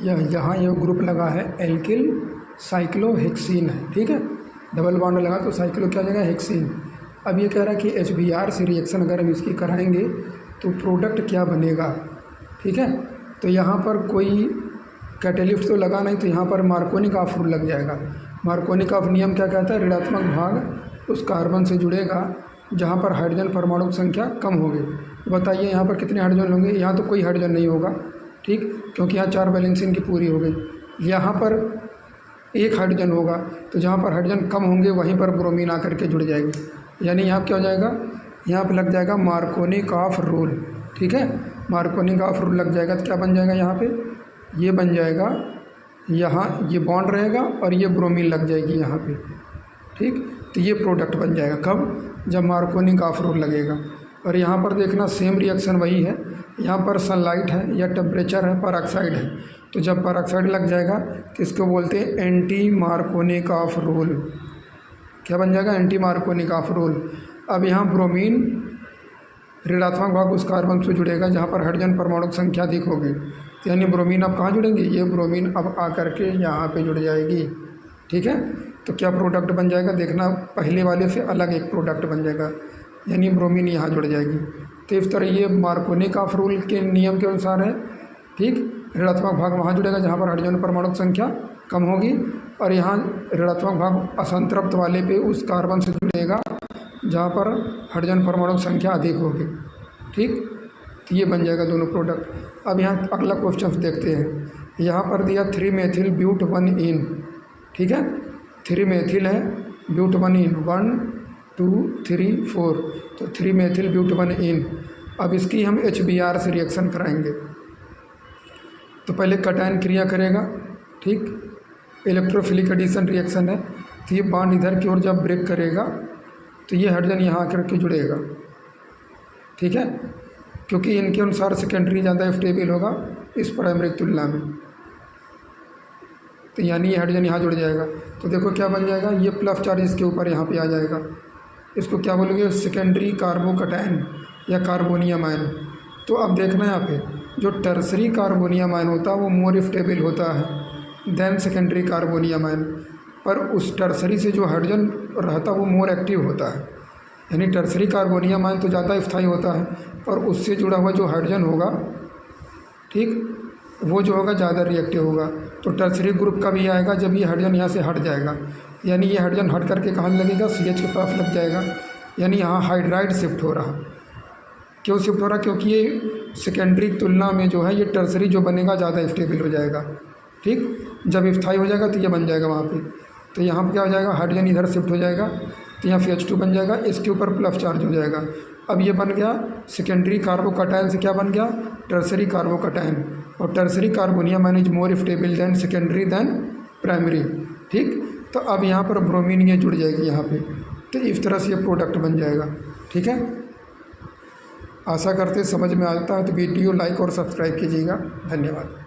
यहाँ ये ग्रुप लगा है एल्किल साइक्लोहेक्सीन है, ठीक है, डबल बॉन्ड लगा तो साइक्लो क्या हो जाएगा, हेक्सीन। अब ये कह रहा है कि HBr से रिएक्शन अगर हम इसकी कराएंगे तो प्रोडक्ट क्या बनेगा, ठीक है। तो यहाँ पर कोई कैटेलिस्ट तो लगा नहीं, तो यहाँ पर मार्कोनी का ऑफ रूल लग जाएगा। मार्कोनी का ऑफ नियम क्या कहता है, ऋणात्मक भाग उस कार्बन से जुड़ेगा जहाँ पर हाइड्रोजन परमाणु की संख्या कम होगी। बताइए यहाँ पर कितने हाइड्रोजन होंगे, यहाँ तो कोई हाइड्रोजन नहीं होगा, ठीक, क्योंकि यहाँ 4 बैलेंस इनकी पूरी हो गई। यहाँ पर 1 हाइड्रोजन होगा, तो जहाँ पर हाइड्रोजन कम होंगे वहीं पर ब्रोमीन आकर के जुड़ जाएगी। यानी यहाँ क्या हो जाएगा, यहाँ पर लग जाएगा मार्कोनी का ऑफ रूल, ठीक है। मार्कोनी का ऑफ रूल लग जाएगा तो क्या बन जाएगा, यहाँ पे ये बन जाएगा, यहाँ ये बॉन्ड रहेगा और ये ब्रोमीन लग जाएगी यहाँ पे, ठीक। तो ये प्रोडक्ट बन जाएगा कब, जब मार्कोनी का ऑफ रूल लगेगा। और यहाँ पर देखना सेम रिएक्शन वही है, यहाँ पर सनलाइट है या टेम्परेचर है, परऑक्साइड है, तो जब परऑक्साइड लग जाएगा तो इसको बोलते हैं एंटी मार्कोनी का ऑफ रूल। क्या बन जाएगा, एंटी मार्कोनी का ऑफ रूल। अब यहाँ ब्रोमीन ऋणात्मक भाग उस कार्बन से जुड़ेगा जहाँ पर हाइड्रोजन परमाणु की संख्या अधिक होगी, तो यानी ब्रोमीन अब कहाँ जुड़ेंगे, ये ब्रोमीन अब आकर के यहाँ पे जुड़ जाएगी, ठीक है। तो क्या प्रोडक्ट बन जाएगा, देखना पहले वाले से अलग एक प्रोडक्ट बन जाएगा, यानी ब्रोमीन यहाँ जुड़ जाएगी। तो इस तरह ये मार्कोनी का ऑफ रूल के नियम के अनुसार है, ठीक। ऋणात्मक भाग वहाँ जुड़ेगा जहाँ पर हाइड्रोजन परमाणु की संख्या कम होगी, और यहाँ ऋणात्मक भाग असंतृप्त वाले पे उस कार्बन से जुड़ेगा जहाँ पर हाइड्रोजन परमाणु की संख्या अधिक होगी, ठीक। तो ये बन जाएगा दोनों प्रोडक्ट। अब यहाँ अगला क्वेश्चन देखते हैं, यहाँ पर दिया 3 मेथिल ब्यूट 1 इन, ठीक है, 3 मेथिल है ब्यूट 1 इन, 1 2 3 4, तो 3 मेथिल ब्यूट 1 इन। अब इसकी हम HBr से रिएक्शन कराएंगे, तो पहले कटायन क्रिया करेगा, ठीक, इलेक्ट्रोफिलिक एडिशन रिएक्शन है। तो ये बॉन्ड इधर की ओर जब ब्रेक करेगा तो ये हाइड्रोजन यहाँ आकर के जुड़ेगा, ठीक है, क्योंकि इनके अनुसार सेकेंडरी ज़्यादा स्टेबल होगा इस प्राइमरी की तुलना में। तो यानी ये हाइड्रोजन यहाँ जुड़ जाएगा, तो देखो क्या बन जाएगा, ये प्लस चार्ज इसके ऊपर यहाँ पे आ जाएगा। इसको क्या बोलोगे, सेकेंडरी कार्बोकैटायन या कार्बोनियम आयन। तो अब देखना यहाँ पे जो टर्सरी कार्बोनियम आयन होता है वो मोर स्टेबल होता है देन सेकेंडरी कार्बोनियम आयन, पर उस टर्सरी से जो हाइड्रोजन रहता है वो मोर एक्टिव होता है। यानी टर्सरी कार्बोनियम आयन तो ज़्यादा स्थायी होता है, पर उससे जुड़ा हुआ जो हाइड्रोजन होगा, ठीक, वो जो होगा ज़्यादा रिएक्टिव होगा। तो टर्सरी ग्रुप का भी आएगा जब ये हाइड्रोजन यहाँ से हट जाएगा, यानी ये हाइड्रोजन हट करके कहाँ लगेगा, CH के पास लग जाएगा, यानी यहाँ हाइड्राइड शिफ्ट हो रहा। क्यों शिफ्ट हो रहा, क्योंकि ये सेकेंडरी तुलना में जो है ये टर्सरी जो बनेगा ज़्यादा स्टेबल हो जाएगा, ठीक। जब स्थायी हो जाएगा तो ये बन जाएगा वहाँ पे, तो यहाँ पर क्या हो जाएगा, हाइड्रोजन इधर शिफ्ट हो जाएगा, तो यहाँ CH2 बन जाएगा, इसके ऊपर प्लस चार्ज हो जाएगा। अब ये बन गया सेकेंडरी कार्बोकैटायन से क्या बन गया, टर्सरी कार्बोकैटायन, और tertiary carbonium ion is more stable than secondary than primary, ठीक। तो अब यहाँ पर ब्रोमीन ये जुड़ जाएगी यहाँ पे, तो इस तरह से ये प्रोडक्ट बन जाएगा, ठीक है। आशा करते समझ में आता है तो वीडियो लाइक और सब्सक्राइब कीजिएगा। धन्यवाद।